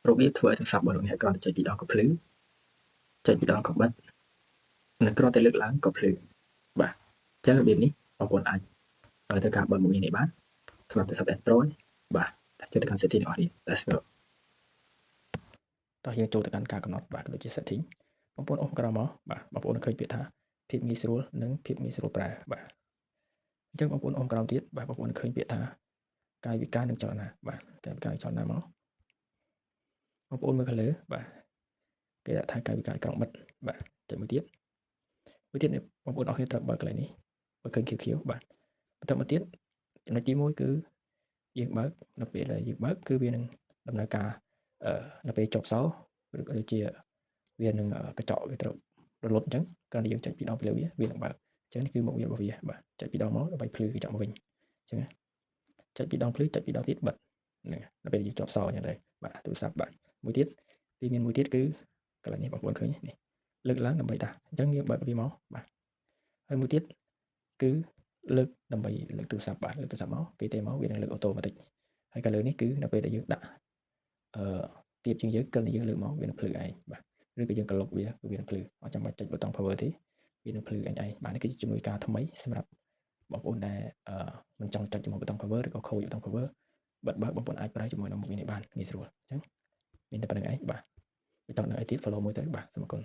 របៀបធ្វើឲ្យទូរស័ព្ទរបស់លោកអ្នកគ្រាន់តែចុចពីរដងក៏ភ្លឺចុចពីរដងក៏បិទនិងគ្រាន់តែលើកឡើងក៏ភ្លឺបាទអញ្ចឹងរបៀបនេះបងប្អូនអាចធ្វើការបើកមុខងារនេះបានសម្រាប់ទូរស័ព្ទ Android បាទតែចូលទៅកាន់ setting របស់នេះ Let's go តោះយើងចូលទៅកាន់ការកំណត់បាទដូចជា setting បងប្អូនអូសក្រោមមកបាទបងប្អូនឃើញពាក្យថាភាពងាយស្រួលនិងភាពងាយស្រួលប្រើបាទអញ្ចឹងបងប្អូនអូសក្រោមទៀតបាទបងប្អូនឃើញពាក្យថាកាយវិការនិងចលនាបាទកាយវិការនិងចលនាមកបងប្អូនមើលខាងលើបាទគេថាកាយវិការក្រុងបិទបាទចុចមួយទៀតនេះបងប្អូនអរគ្នាត្រូវបើកកន្លែងនេះបើឃើញខៀវៗបាទបន្តមកទៀតចំណុចទី1គឺយើងបើកនៅពេលដែលយើងបើកគឺវានឹងដំណើរការនៅពេលចប់សោឬក៏ដូចជាវានឹងកញ្ចក់វាត្រូវរលត់អញ្ចឹងគ្រាន់តែយើងចុចពីរដងពីលើវានឹងបើកអញ្ចឹងនេះគឺមុខងាររបស់វាបាទចុចពីរដងមកដើម្បីភ្លឺកញ្ចក់មកវិញអញ្ចឹងចុចពីរដងភ្លឺចុចពីរដងទៀតបិទហ្នឹងដល់ពេលយើងចប់សអញ្ចឹងដែរបាទទូរស័ព្ទបាទមួយទៀតវាមានមួយទៀតគឺកន្លែងនេះបងប្អូនឃើញនេះលើកឡើងដើម្បីដាស់អញ្ចឹងយើងបើកវាមកបាទហើយមួយទៀតគឺលើកដើម្បីលើកទូរស័ព្ទបាទលើកទូរស័ព្ទមកគេទេមកវានឹងលើកអូតូម៉ាទិកហើយកាលលើនេះគឺនៅពេលដែលយើងដាក់ទៀតជាងយើងគ្រាន់តែយើងលើកមកវានឹងភ្លឺឯងបាទឬក៏យើងក្លុកវាគឺវានឹងភ្លឺអត់ចាំបាច់ចុចប៊ូតុង power ទេវានឹងភ្លឺឯងបាទនេះគឺជាជំនួយការថ្មីសម្រាប់បងប្អូនដែលមិនចង់ចុចជាមួយប៊ូតុង power ឬក៏ខូចប៊ូតុង power បើបងប្អូនអាចប្រើជាមួយនឹងមុខងារនេះបានងាយស្រួលអញ្ចឹងមានតែប៉ុណ្្នឹងឯងបាទបន្តនៅឯទៀត follow មួយទៅបាទសូមអរគុណ